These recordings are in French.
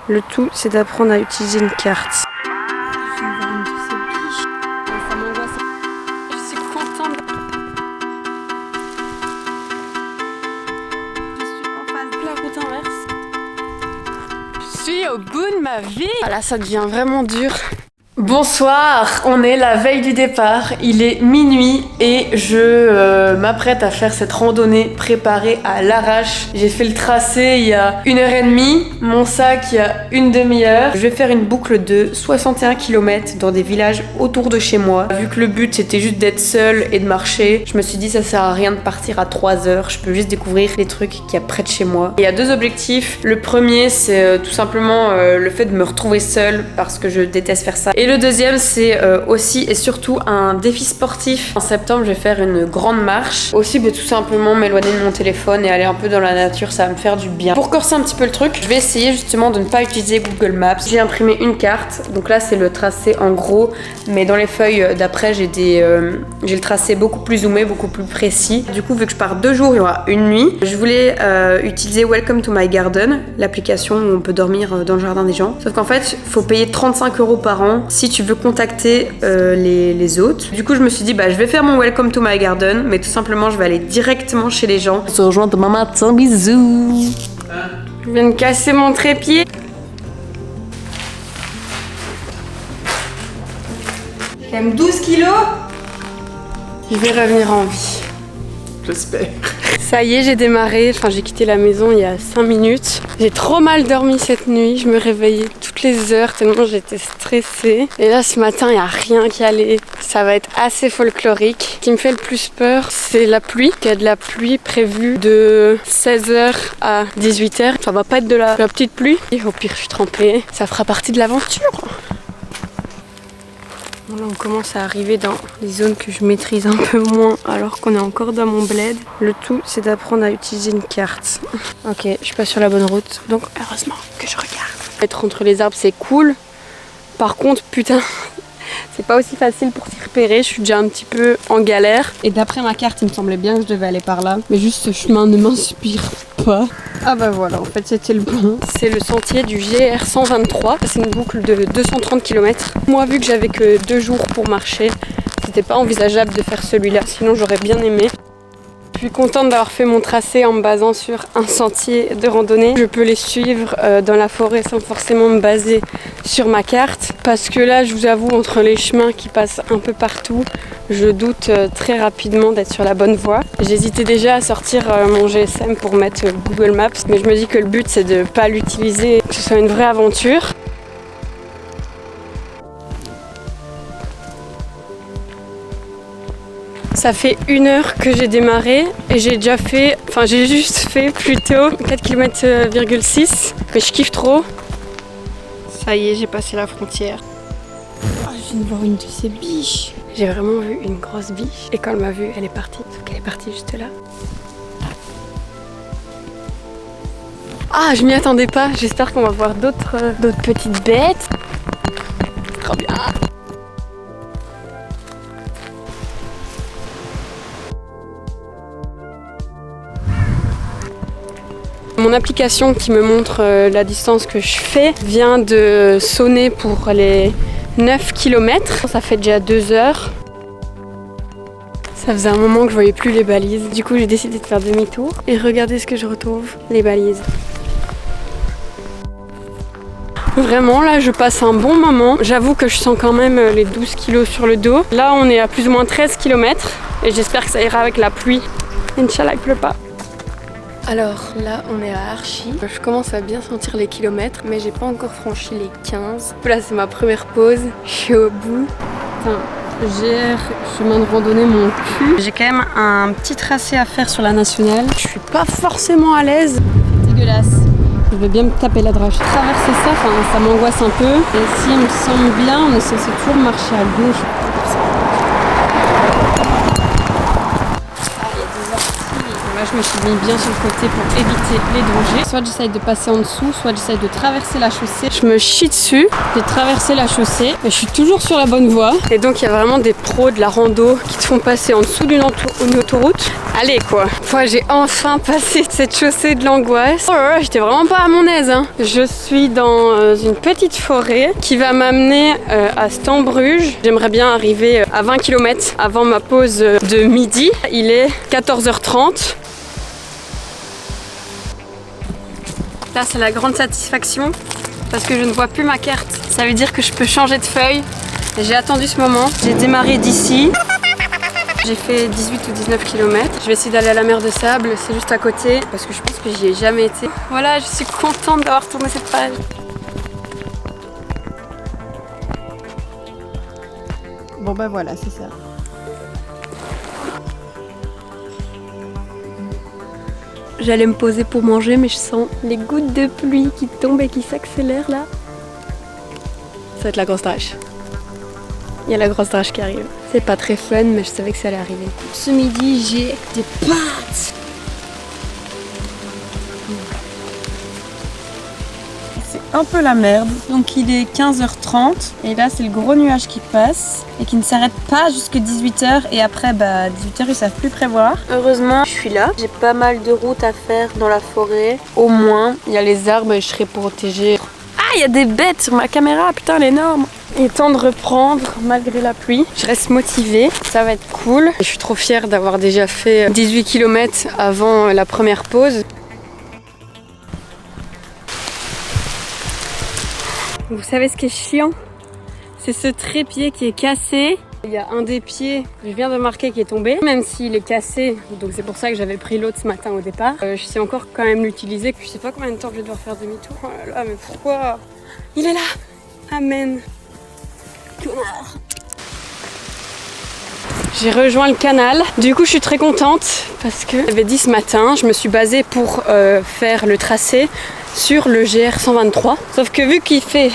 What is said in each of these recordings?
Le tout, c'est d'apprendre à utiliser une carte. Ça m'angoisse. Je suis contente. Je suis en face de la route inverse. Je suis au bout de ma vie. Ah là, ça devient vraiment dur. Bonsoir, on est la veille du départ, il est minuit et je m'apprête à faire cette randonnée préparée à l'arrache. J'ai fait le tracé il y a 1h30, mon sac il y a une demi-heure. Je vais faire une boucle de 61 km dans des villages autour de chez moi. Vu que le but c'était juste d'être seule et de marcher, je me suis dit ça sert à rien de partir à 3 heures, je peux juste découvrir les trucs qu'il y a près de chez moi. Et il y a deux objectifs, le premier c'est tout simplement le fait de me retrouver seule parce que je déteste faire ça. Et le deuxième, c'est aussi et surtout un défi sportif. En septembre, je vais faire une grande marche. Aussi, tout simplement m'éloigner de mon téléphone et aller un peu dans la nature, ça va me faire du bien. Pour corser un petit peu le truc, je vais essayer justement de ne pas utiliser Google Maps. J'ai imprimé une carte, donc là c'est le tracé en gros, mais dans les feuilles d'après, j'ai le tracé beaucoup plus zoomé, beaucoup plus précis. Du coup, vu que je pars 2 jours, il y aura une nuit. Je voulais utiliser Welcome to My Garden, l'application où on peut dormir dans le jardin des gens. Sauf qu'en fait, faut payer 35 € par an si tu veux contacter les hôtes. Du coup, je me suis dit, je vais faire mon Welcome to My Garden, mais tout simplement, je vais aller directement chez les gens. Se rejoindre demain matin, bisous. Je viens de casser mon trépied. J'aime 12 kilos. Je vais revenir en vie. J'espère. Ça y est, j'ai démarré. Enfin, j'ai quitté la maison il y a 5 minutes. J'ai trop mal dormi cette nuit. Je me réveillais toutes les heures tellement j'étais stressée. Et là, ce matin, il n'y a rien qui allait. Ça va être assez folklorique. Ce qui me fait le plus peur, c'est la pluie. Il y a de la pluie prévue de 16h à 18h. Ça va pas être de la petite pluie. Et au pire, je suis trempée. Ça fera partie de l'aventure. Là, on commence à arriver dans les zones que je maîtrise un peu moins alors qu'on est encore dans mon bled. Le tout, c'est d'apprendre à utiliser une carte. Ok, je suis pas sur la bonne route, donc heureusement que je regarde. Être entre les arbres, c'est cool. Par contre, putain, c'est pas aussi facile pour s'y repérer. Je suis déjà un petit peu en galère. Et d'après ma carte, il me semblait bien que je devais aller par là. Mais juste, ce chemin ne m'inspire pas. Ah bah voilà, en fait c'était le bon. C'est le sentier du GR 123. C'est une boucle de 230 km. Moi, vu que j'avais que 2 jours pour marcher, c'était pas envisageable de faire celui-là. Sinon, j'aurais bien aimé. Je suis contente d'avoir fait mon tracé en me basant sur un sentier de randonnée. Je peux les suivre dans la forêt sans forcément me baser sur ma carte. Parce que là, je vous avoue, entre les chemins qui passent un peu partout, je doute très rapidement d'être sur la bonne voie. J'hésitais déjà à sortir mon GSM pour mettre Google Maps, mais je me dis que le but c'est de ne pas l'utiliser, que ce soit une vraie aventure. Ça fait 1 heure que j'ai démarré et j'ai juste fait plutôt 4,6 km, mais je kiffe trop. Ça y est, j'ai passé la frontière. Oh, je viens de voir une de ces biches. J'ai vraiment vu une grosse biche et quand elle m'a vue, elle est partie. Donc elle est partie juste là. Ah, je m'y attendais pas. J'espère qu'on va voir d'autres petites bêtes. Trop bien. Mon application qui me montre la distance que je fais vient de sonner pour les 9 km. Ça fait déjà 2 heures. Ça faisait un moment que je voyais plus les balises. Du coup, j'ai décidé de faire demi-tour. Et regardez ce que je retrouve, les balises. Vraiment, là, je passe un bon moment. J'avoue que je sens quand même les 12 kilos sur le dos. Là, on est à plus ou moins 13 km. Et j'espère que ça ira avec la pluie. Inch'Allah, il pleut pas. Alors là on est à Archi, je commence à bien sentir les kilomètres mais j'ai pas encore franchi les 15. Là c'est ma première pause, je suis au bout. Putain, GR, chemin de randonnée mon cul. J'ai quand même un petit tracé à faire sur la nationale. Je suis pas forcément à l'aise. C'est dégueulasse. Je vais bien me taper la drache. Traverser ça, ça m'angoisse un peu. Et si il me semble bien, on est censé toujours marcher à gauche. Là, je me suis mis bien sur le côté pour éviter les dangers. Soit j'essaye de passer en dessous, soit j'essaye de traverser la chaussée. Je me chie dessus, j'ai traversé la chaussée, mais je suis toujours sur la bonne voie. Et donc il y a vraiment des pros de la rando qui te font passer en dessous d'une autoroute. Allez quoi, moi j'ai enfin passé cette chaussée de l'angoisse. Oh là là, j'étais vraiment pas à mon aise. Hein. Je suis dans une petite forêt qui va m'amener à Stambruge. J'aimerais bien arriver à 20 km avant ma pause de midi. Il est 14h30. Là, c'est la grande satisfaction parce que je ne vois plus ma carte. Ça veut dire que je peux changer de feuille. J'ai attendu ce moment. J'ai démarré d'ici. J'ai fait 18 ou 19 km. Je vais essayer d'aller à la mer de Sable. C'est juste à côté parce que je pense que j'y ai jamais été. Voilà, je suis contente d'avoir tourné cette page. Bon bah voilà, c'est ça. J'allais me poser pour manger, mais je sens les gouttes de pluie qui tombent et qui s'accélèrent là. Ça va être la grosse drache. Il y a la grosse drache qui arrive. C'est pas très fun, mais je savais que ça allait arriver. Ce midi, j'ai des pâtes. C'est un peu la merde. Donc il est 15h30 et là c'est le gros nuage qui passe et qui ne s'arrête pas jusqu'à 18h et après 18h ils savent plus prévoir. Heureusement, je suis là. J'ai pas mal de routes à faire dans la forêt. Au moins, il y a les arbres et je serai protégée. Ah, il y a des bêtes sur ma caméra, putain, l'énorme. Il est temps de reprendre malgré la pluie. Je reste motivée, ça va être cool. Je suis trop fière d'avoir déjà fait 18 km avant la première pause. Vous savez ce qui est chiant? C'est ce trépied qui est cassé. Il y a un des pieds que je viens de marquer qui est tombé, même s'il est cassé, donc c'est pour ça que j'avais pris l'autre ce matin au départ. Je sais encore quand même l'utiliser, puis je sais pas combien de temps je vais devoir faire demi-tour. Oh là là, mais pourquoi? Il est là! Amen! Connard! J'ai rejoint le canal, du coup je suis très contente parce que j'avais dit ce matin, je me suis basée pour faire le tracé sur le GR 123. Sauf que vu qu'il fait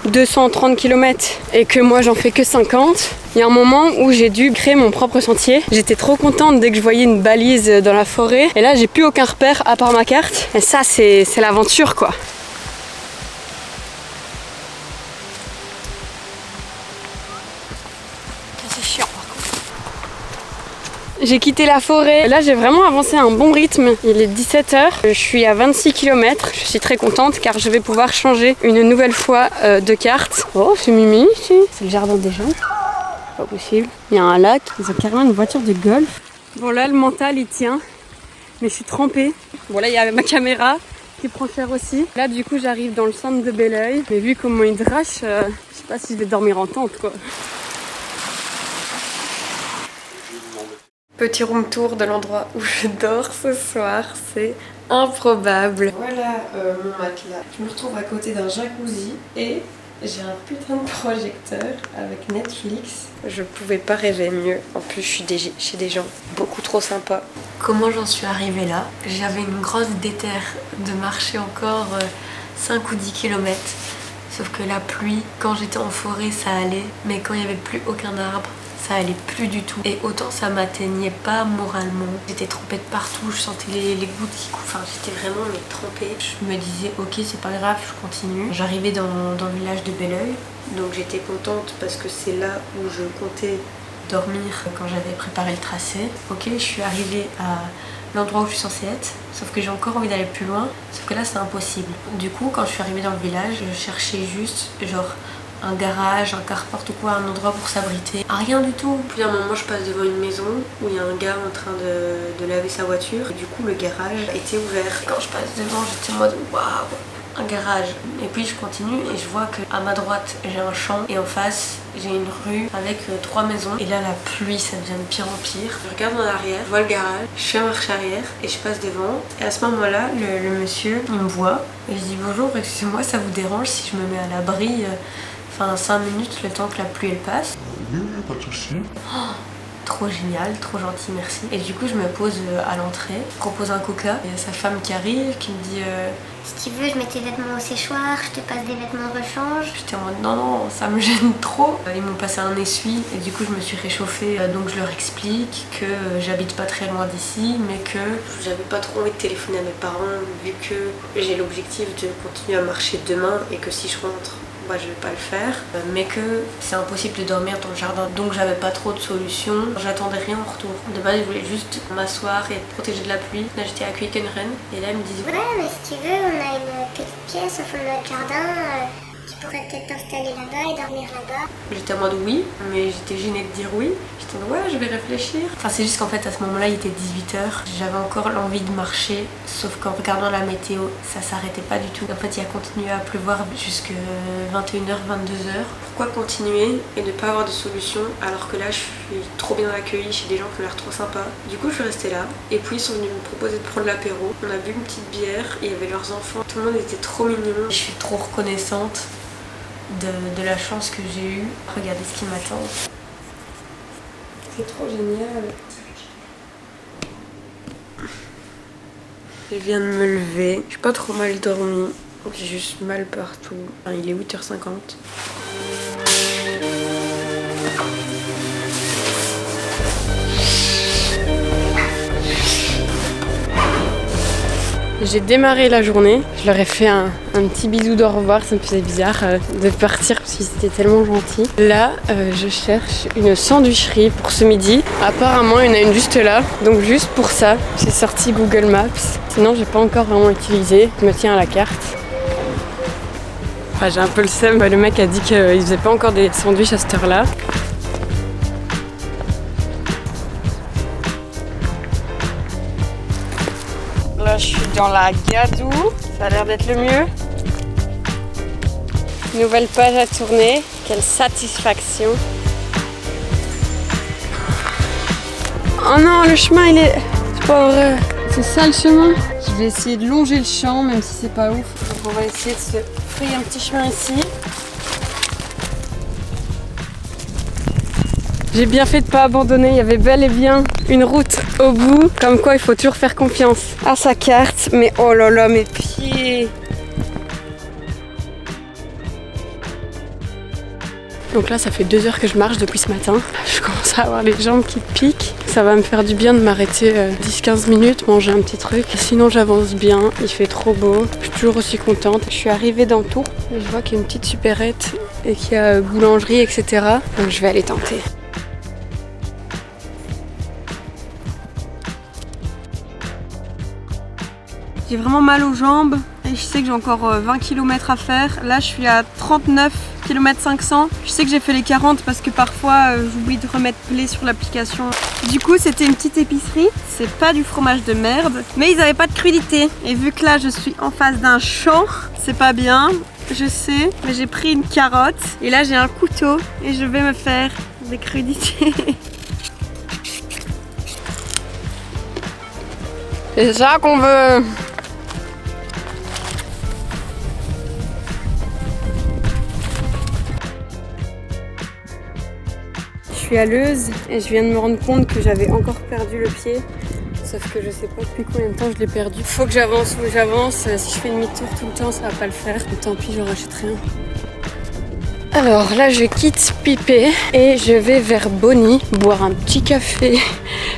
230 km et que moi j'en fais que 50, il y a un moment où j'ai dû créer mon propre sentier. J'étais trop contente dès que je voyais une balise dans la forêt et là j'ai plus aucun repère à part ma carte. Et ça c'est l'aventure quoi. C'est chiant par contre. J'ai quitté la forêt. Là, j'ai vraiment avancé à un bon rythme. Il est 17h. Je suis à 26 km. Je suis très contente car je vais pouvoir changer une nouvelle fois de carte. Oh, c'est Mimi ici. C'est le jardin des gens. Pas possible. Il y a un lac. Ils ont carrément une voiture de golf. Bon, là, le mental, il tient. Mais je suis trempée. Bon, là, il y a ma caméra qui prend cher aussi. Là, du coup, j'arrive dans le centre de Belleuil. Mais vu comment il drache, je sais pas si je vais dormir en tente, quoi. Petit room tour de l'endroit où je dors ce soir, c'est improbable. Voilà mon matelas. Je me retrouve à côté d'un jacuzzi et j'ai un putain de projecteur avec Netflix. Je pouvais pas rêver mieux. En plus, je suis chez des gens beaucoup trop sympas. Comment j'en suis arrivée là? J'avais une grosse déterre de marcher encore 5 ou 10 km. Sauf que la pluie, quand j'étais en forêt, ça allait. Mais quand il n'y avait plus aucun arbre, ça allait plus du tout. Et autant ça m'atteignait pas moralement. J'étais trempée de partout, je sentais les gouttes qui coulent. Enfin, j'étais vraiment trempée. Je me disais, ok, c'est pas grave, je continue. J'arrivais dans le village de Belleuil. Donc j'étais contente parce que c'est là où je comptais dormir quand j'avais préparé le tracé. Ok, je suis arrivée à l'endroit où je suis censée être. Sauf que j'ai encore envie d'aller plus loin. Sauf que là, c'est impossible. Du coup, quand je suis arrivée dans le village, je cherchais juste, genre, un garage, un carport ou quoi, un endroit pour s'abriter. Ah, rien du tout. Puis à un moment, je passe devant une maison où il y a un gars en train de laver sa voiture. Et du coup, le garage était ouvert. Quand je passe devant, j'étais en mode waouh, un garage. Et puis je continue et je vois qu'à ma droite, j'ai un champ et en face, j'ai une rue avec 3 maisons. Et là, la pluie, ça devient de pire en pire. Je regarde en arrière, je vois le garage, je fais marche arrière et je passe devant. Et à ce moment-là, le monsieur, il me voit et je dis bonjour, excusez-moi, ça vous dérange si je me mets à l'abri? Enfin 5 minutes le temps que la pluie elle passe. Oui, pas de soucis. trop génial, trop gentil, merci. Et du coup je me pose à l'entrée, propose un coca, et sa femme qui arrive, qui me dit si tu veux, je mets tes vêtements au séchoir, je te passe des vêtements rechange. J'étais en mode non, ça me gêne trop. Ils m'ont passé un essuie et du coup je me suis réchauffée. Donc je leur explique que j'habite pas très loin d'ici, mais que j'avais pas trop envie de téléphoner à mes parents vu que j'ai l'objectif de continuer à marcher demain et que si je rentre, bah, je vais pas le faire, mais que c'est impossible de dormir dans le jardin, donc j'avais pas trop de solutions, j'attendais rien en retour. De base je voulais juste m'asseoir et être protégée de la pluie. Là j'étais à Quikenren et là ils me disent ouais mais si tu veux on a une petite pièce au fond de notre jardin, tu pourrais peut-être t'installer là-bas et dormir là-bas. J'étais en mode oui, mais j'étais gênée de dire oui. J'étais en mode ouais je vais réfléchir. Enfin c'est juste qu'en fait à ce moment-là il était 18h, j'avais encore l'envie de marcher, sauf qu'en regardant la météo ça s'arrêtait pas du tout. En fait il a continué à pleuvoir jusque 21h, 22h. Pourquoi continuer et ne pas avoir de solution alors que là je suis trop bien accueillie chez des gens qui ont l'air trop sympas. Du coup je suis restée là et puis ils sont venus me proposer de prendre l'apéro. On a bu une petite bière et il y avait leurs enfants. Tout le monde était trop mignon. Je suis trop reconnaissante de la chance que j'ai eue. Regardez ce qui m'attend. C'est trop génial. Je viens de me lever. J'ai pas trop mal dormi. J'ai juste mal partout. Enfin, il est 8h50. J'ai démarré la journée, je leur ai fait un petit bisou d'au revoir, ça me faisait bizarre de partir parce qu'ils étaient tellement gentils. Là, je cherche une sandwicherie pour ce midi. Apparemment, il y en a une juste là, donc juste pour ça, j'ai sorti Google Maps. Sinon, j'ai pas encore vraiment utilisé, je me tiens à la carte. Enfin, j'ai un peu le seum, le mec a dit qu'il faisait pas encore des sandwichs à cette heure-là. Là, je suis dans la Gadou, ça a l'air d'être le mieux. Nouvelle page à tourner, quelle satisfaction. Oh non, le chemin il est... C'est pas vrai. C'est ça le chemin. Je vais essayer de longer le champ, même si c'est pas ouf. Donc on va essayer de se frayer un petit chemin ici. J'ai bien fait de pas abandonner, il y avait bel et bien une route au bout. Comme quoi il faut toujours faire confiance à sa carte. Mais oh là là, mes pieds! Donc là ça fait 2 heures que je marche depuis ce matin. Je commence à avoir les jambes qui piquent. Ça va me faire du bien de m'arrêter 10-15 minutes, manger un petit truc. Sinon j'avance bien, il fait trop beau. Je suis toujours aussi contente. Je suis arrivée dans Tours et je vois qu'il y a une petite supérette et qu'il y a boulangerie, etc. Donc je vais aller tenter. J'ai vraiment mal aux jambes et je sais que j'ai encore 20 km à faire. Là je suis à 39 km 500. Je sais que j'ai fait les 40 parce que parfois j'oublie de remettre play sur l'application. Du coup c'était une petite épicerie. C'est pas du fromage de merde, mais ils avaient pas de crudités. Et vu que là je suis en face d'un champ, c'est pas bien, je sais, mais j'ai pris une carotte et là j'ai un couteau et je vais me faire des crudités. C'est ça qu'on veut. Je suis à Leuze et je viens de me rendre compte que j'avais encore perdu le pied. Sauf que je sais pas depuis combien de temps je l'ai perdu. Faut que j'avance, faut que j'avance. Si je fais demi-tour tout le temps, ça va pas le faire. Mais tant pis, je rachète rien. Alors là, je quitte Pipé et je vais vers Bonny boire un petit café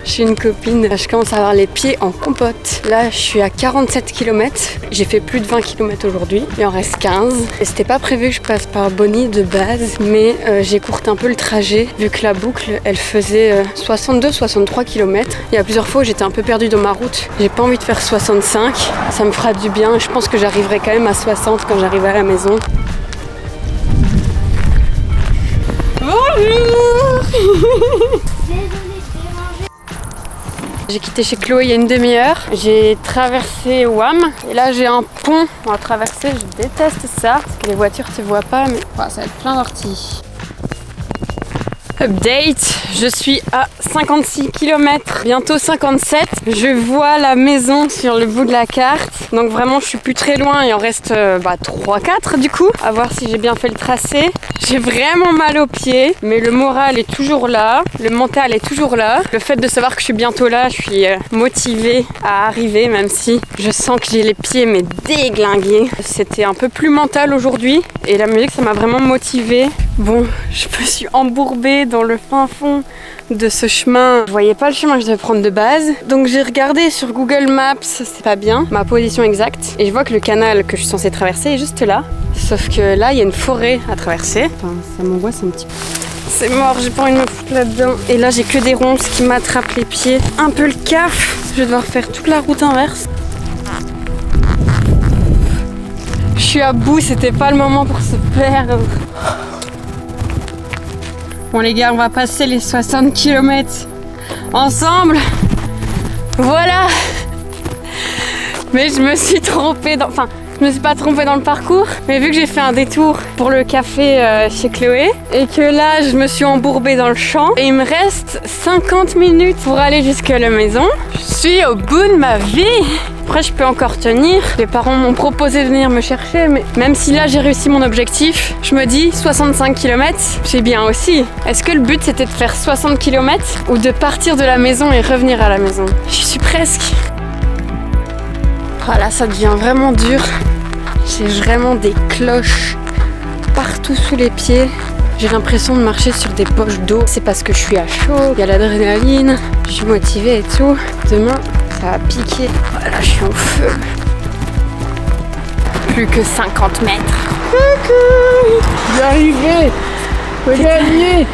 chez une copine. Je commence à avoir les pieds en compote. Là, je suis à 47 km. J'ai fait plus de 20 km aujourd'hui. Il en reste 15. Et c'était pas prévu que je passe par Bonny de base, mais j'écourte un peu le trajet vu que la boucle, elle faisait 62-63 km. Il y a plusieurs fois où j'étais un peu perdue dans ma route. J'ai pas envie de faire 65. Ça me fera du bien. Je pense que j'arriverai quand même à 60 quand j'arriverai à la maison. Bonjour. J'ai quitté chez Chloé il y a une demi-heure. J'ai traversé WAM et là j'ai un pont à traverser. Je déteste ça parce que les voitures ne te voient pas, mais ça va être plein d'orties. Update, je suis à 56 km, bientôt 57. Je vois la maison sur le bout de la carte. Donc vraiment, je suis plus très loin. Il en reste 3-4 du coup. À voir si j'ai bien fait le tracé. J'ai vraiment mal aux pieds, mais le moral est toujours là. Le mental est toujours là. Le fait de savoir que je suis bientôt là, je suis motivée à arriver, même si je sens que j'ai les pieds mais déglingués. C'était un peu plus mental aujourd'hui. Et la musique, ça m'a vraiment motivée. Bon, je me suis embourbée dans le fin fond de ce chemin. Je voyais pas le chemin que je devais prendre de base. Donc j'ai regardé sur Google Maps, c'est pas bien, ma position exacte. Et je vois que le canal que je suis censée traverser est juste là. Sauf que là, il y a une forêt à traverser. Enfin, ça m'angoisse un petit peu. C'est mort, j'ai pas envie de me foutre là-dedans. Et là, j'ai que des ronces qui m'attrapent les pieds. Un peu le caf. Je vais devoir faire toute la route inverse. Je suis à bout, c'était pas le moment pour se perdre. Bon les gars, on va passer les 60 km ensemble. Voilà. Mais je me suis trompée dans... Enfin, je me suis pas trompée dans le parcours. Mais vu que j'ai fait un détour pour le café chez Chloé et que là, je me suis embourbée dans le champ. Et il me reste 50 minutes pour aller jusqu'à la maison. Je suis au bout de ma vie. Après, je peux encore tenir. Les parents m'ont proposé de venir me chercher, mais même si là j'ai réussi mon objectif, je me dis 65 km, c'est bien aussi. Est-ce que le but c'était de faire 60 km ou de partir de la maison et revenir à la maison? J'y suis presque. Voilà, ça devient vraiment dur. J'ai vraiment des cloches partout sous les pieds. J'ai l'impression de marcher sur des poches d'eau. C'est parce que je suis à chaud, il y a l'adrénaline, je suis motivée et tout. Demain, ça va piquer. Voilà, je suis en feu. Plus que 50 mètres. Coucou! J'y arrivé. J'ai gagné.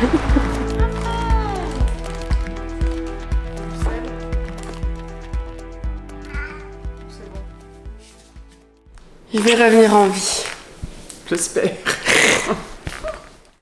Je vais revenir en vie. J'espère.